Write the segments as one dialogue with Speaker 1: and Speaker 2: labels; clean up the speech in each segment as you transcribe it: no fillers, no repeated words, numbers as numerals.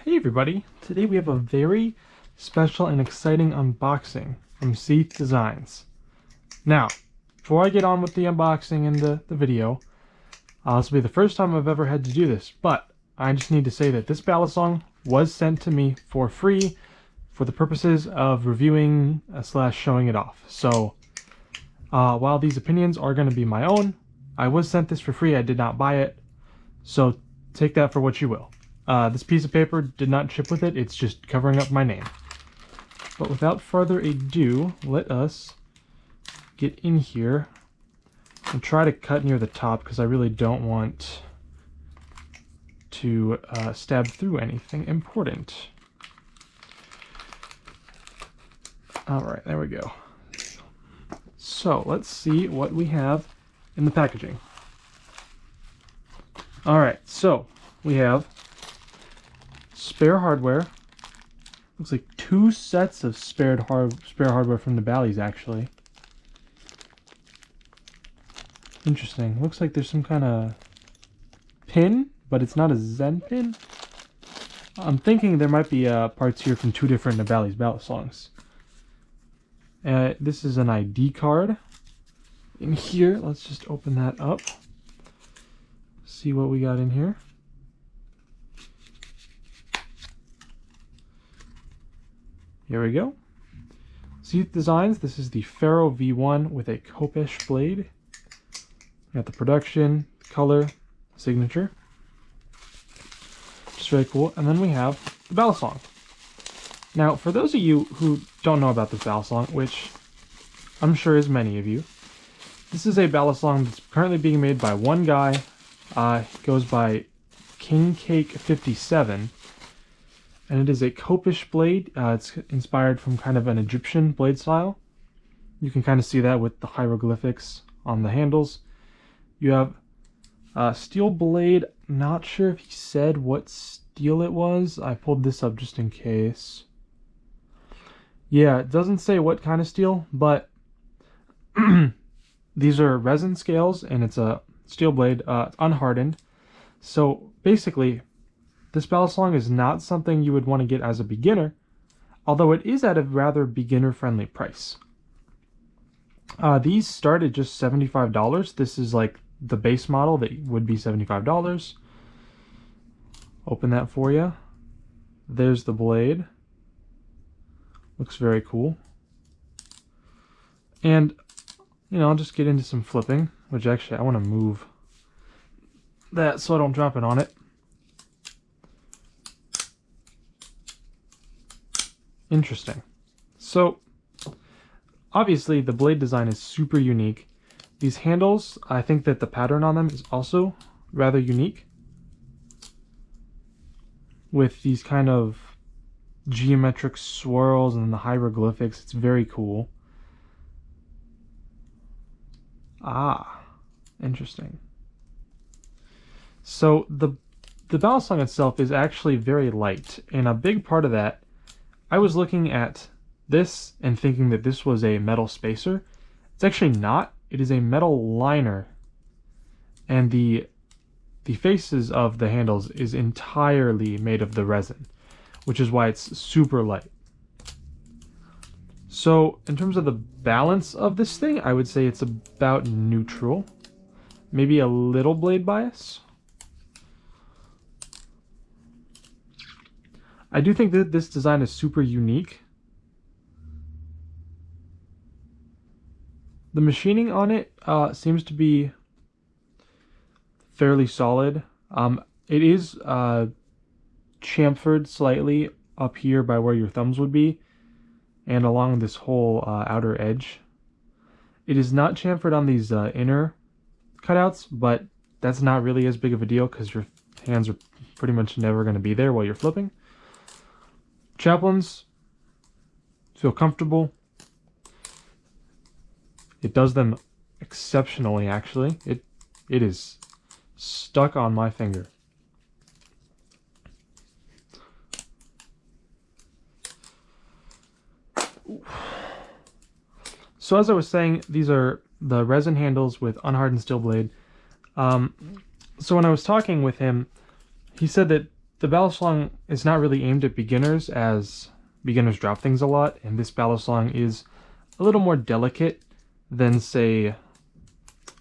Speaker 1: Hey everybody, today we have a very special and exciting unboxing from Seath Designs. Now, before I get on with the unboxing and the video, this will be the first time I've ever had to do this, but I just need to say that this balisong was sent to me for free for the purposes of reviewing / showing it off. So, while these opinions are going to be my own, I was sent this for free, I did not buy it, so take that for what you will. This piece of paper did not ship with it, it's just covering up my name. But without further ado, let us get in here and try to cut near the top because I really don't want to stab through anything important. Alright, there we go. So, let's see what we have in the packaging. Alright, so we have spare hardware. Looks like 2 sets of spare hardware from the Bally's, actually. Interesting. Looks like there's some kind of pin, but it's not a Zen pin. I'm thinking there might be parts here from 2 different Bally's balisongs. This is an ID card. In here, let's just open that up. See what we got in here. Here we go. Seath Designs, this is the Pharaoh V1 with a Kopesh blade. Got the production, color, signature. Just very cool. And then we have the balisong. Now, for those of you who don't know about this balisong, which I'm sure is many of you, this is a balisong that's currently being made by one guy. It goes by King Cake 57. And it is a Kopesh blade. It's inspired from kind of an Egyptian blade style. You can kind of see that with the hieroglyphics on the handles. You have a steel blade. Not sure if he said what steel it was. I pulled this up just in case. Yeah, it doesn't say what kind of steel, but these are resin scales, and it's a steel blade, unhardened. So basically, this balisong is not something you would want to get as a beginner, although it is at a rather beginner-friendly price. These start at just $75. This is like the base model that would be $75. Open that for you. There's the blade. Looks very cool. And, you know, I'll just get into some flipping, which actually I want to move that so I don't drop it on it. Interesting. So, obviously the blade design is super unique. These handles, I think that the pattern on them is also rather unique. With these kind of geometric swirls and the hieroglyphics, it's very cool. Interesting. So the balisong itself is actually very light, and a big part of that, I was looking at this and thinking that this was a metal spacer. It's actually not. It is a metal liner. And the faces of the handles is entirely made of the resin, which is why it's super light. So in terms of the balance of this thing, I would say it's about neutral. Maybe a little blade bias. I do think that this design is super unique. The machining on it seems to be fairly solid. It is chamfered slightly up here by where your thumbs would be, and along this whole outer edge. It is not chamfered on these inner cutouts, but that's not really as big of a deal because your hands are pretty much never going to be there while you're flipping. Chaplains feel comfortable. It does them exceptionally, actually. It is stuck on my finger. So as I was saying, these are the resin handles with unhardened steel blade. So when I was talking with him, he said that the balisong is not really aimed at beginners, as beginners drop things a lot, and this balisong is a little more delicate than, say,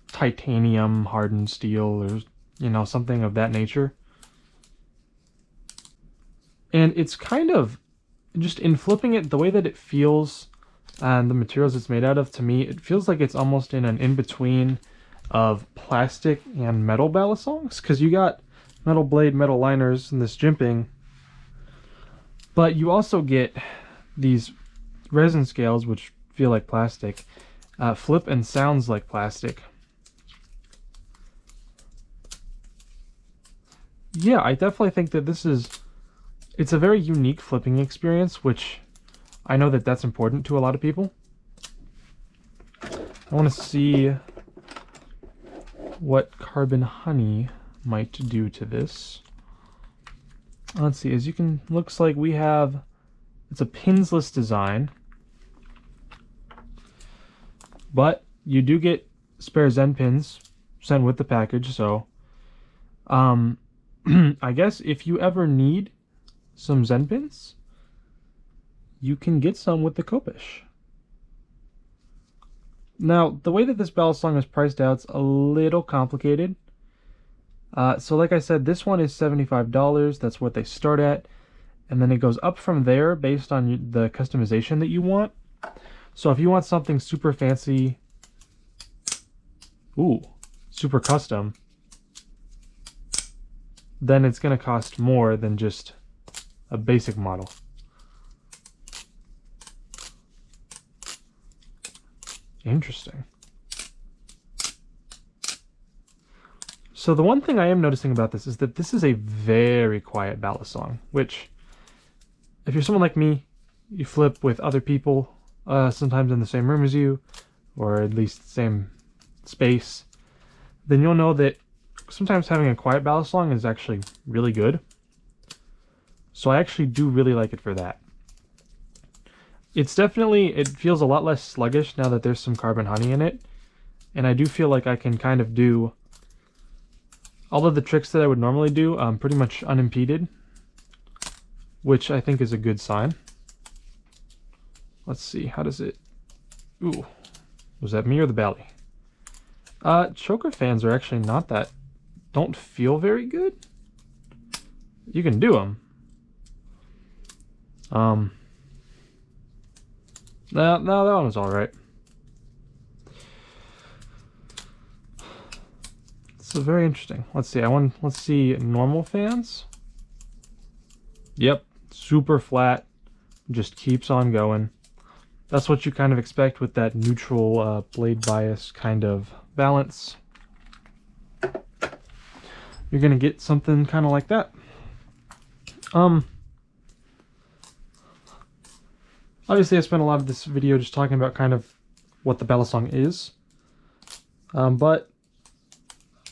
Speaker 1: titanium hardened steel or, you know, something of that nature. And it's kind of just in flipping it, the way that it feels and the materials it's made out of, to me, it feels like it's almost in an in-between of plastic and metal balisongs, because you got metal blade, metal liners in this jimping, but you also get these resin scales which feel like plastic, flip and sounds like plastic. Yeah, I definitely think that it's a very unique flipping experience, which I know that that's important to a lot of people. I want to see what carbon honey might do to this. Let's see, as you can, looks like we have, it's a pinsless design, but you do get spare Zen pins sent with the package, so I guess if you ever need some Zen pins, you can get some with the Kopish. Now, the way that this balisong is priced out is a little complicated. So like I said, this one is $75. That's what they start at. And then it goes up from there based on the customization that you want. So if you want something super fancy, super custom, then it's going to cost more than just a basic model. Interesting. So the one thing I am noticing about this is that this is a very quiet balisong, which, if you're someone like me, you flip with other people, sometimes in the same room as you, or at least same space, then you'll know that sometimes having a quiet balisong is actually really good. So I actually do really like it for that. It's definitely, it feels a lot less sluggish now that there's some carbon honey in it, and I do feel like I can kind of do all of the tricks that I would normally do pretty much unimpeded, which I think is a good sign. Let's see, how does it... Ooh, was that me or the belly? Choker fans are actually not that... don't feel very good. You can do them. No, that one was alright. So very interesting. Let's see, let's see normal fans. Yep, super flat, just keeps on going. That's what you kind of expect with that neutral blade bias kind of balance. You're gonna get something kind of like that. Obviously I spent a lot of this video just talking about kind of what the balisong is. But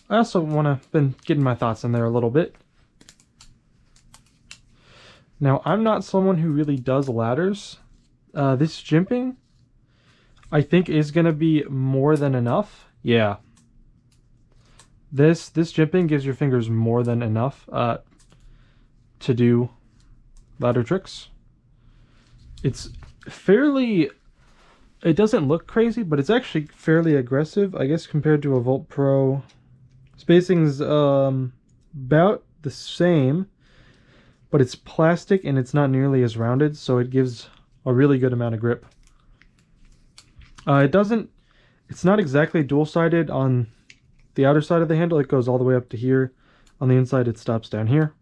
Speaker 1: I also want to been getting my thoughts in there a little bit. Now, I'm not someone who really does ladders. This jimping, I think, is going to be more than enough. Yeah. This jimping gives your fingers more than enough to do ladder tricks. It's fairly... It doesn't look crazy, but it's actually fairly aggressive, I guess, compared to a Volt Pro. Spacing's about the same, but it's plastic and it's not nearly as rounded, so it gives a really good amount of grip. It's not exactly dual-sided on the outer side of the handle. It goes all the way up to here. On the inside, it stops down here.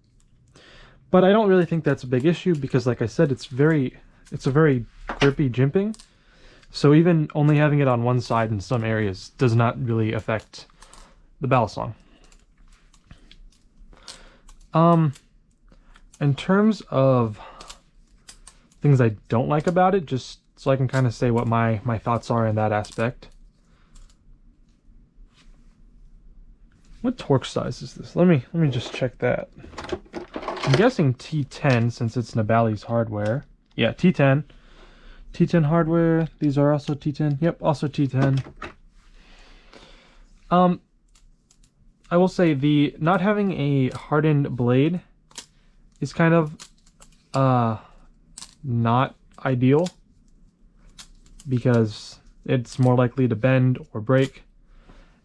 Speaker 1: But I don't really think that's a big issue because, like I said, it's a very grippy jimping. So even only having it on one side in some areas does not really affect the balisong. In terms of things I don't like about it, just so I can kind of say what my thoughts are in that aspect. What torque size is this? Let me just check that. I'm guessing T10 since it's Nabali's hardware. Yeah, T10. T10 hardware. These are also T10. Yep, also T10. I will say the not having a hardened blade is kind of not ideal because it's more likely to bend or break.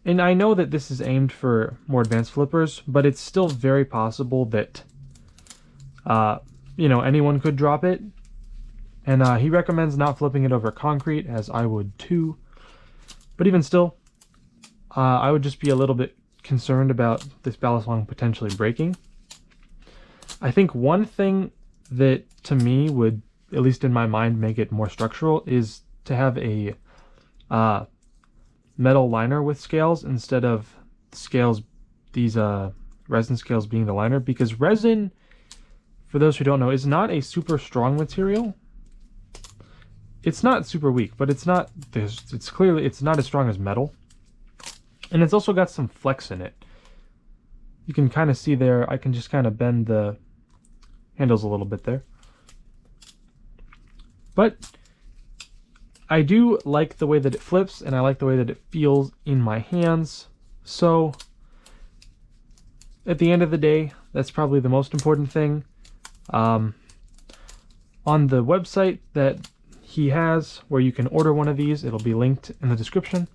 Speaker 1: And I know that this is aimed for more advanced flippers, but it's still very possible that you know, anyone could drop it. And he recommends not flipping it over concrete, as I would too. But even still, I would just be a little bit concerned about this balisong potentially breaking. I think one thing that to me would, at least in my mind, make it more structural is to have a metal liner with scales instead of scales, these resin scales being the liner, because resin, for those who don't know, is not a super strong material. It's not super weak, but it's not, it's clearly, it's not as strong as metal. And it's also got some flex in it. You can kind of see there, I can just kind of bend the handles a little bit there. But I do like the way that it flips, and I like the way that it feels in my hands. So at the end of the day, that's probably the most important thing. On the website that he has, where you can order one of these, it'll be linked in the description.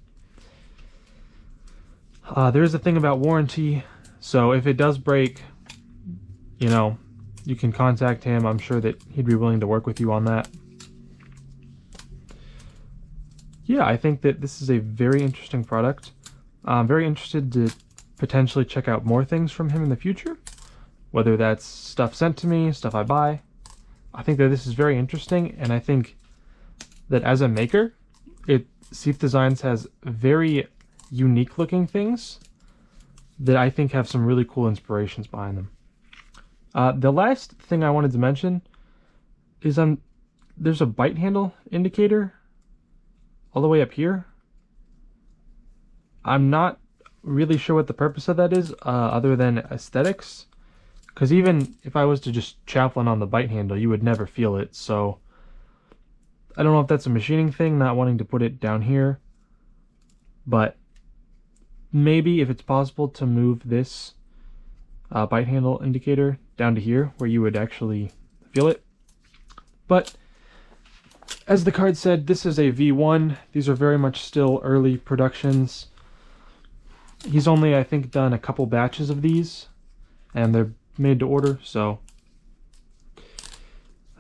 Speaker 1: There is a thing about warranty, so if it does break, you know, you can contact him. I'm sure that he'd be willing to work with you on that. Yeah, I think that this is a very interesting product. I'm very interested to potentially check out more things from him in the future, whether that's stuff sent to me, stuff I buy. I think that this is very interesting, and I think that as a maker, Seath Designs has very unique looking things that I think have some really cool inspirations behind them. The last thing I wanted to mention is there's a bite handle indicator all the way up here. I'm not really sure what the purpose of that is, other than aesthetics, because even if I was to just chaplain on the bite handle, you would never feel it. So I don't know if that's a machining thing, not wanting to put it down here, but maybe if it's possible to move this bite handle indicator down to here where you would actually feel it. But as the card said, this is a V1. These are very much still early productions. He's only, I think, done a couple batches of these, and they're made to order, so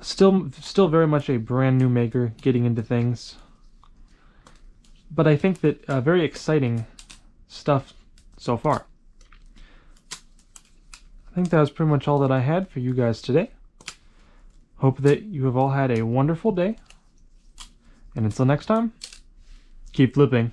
Speaker 1: still very much a brand new maker getting into things. But I think that very exciting stuff so far. I think that was pretty much all that I had for you guys today. Hope that you have all had a wonderful day. And until next time, keep flipping.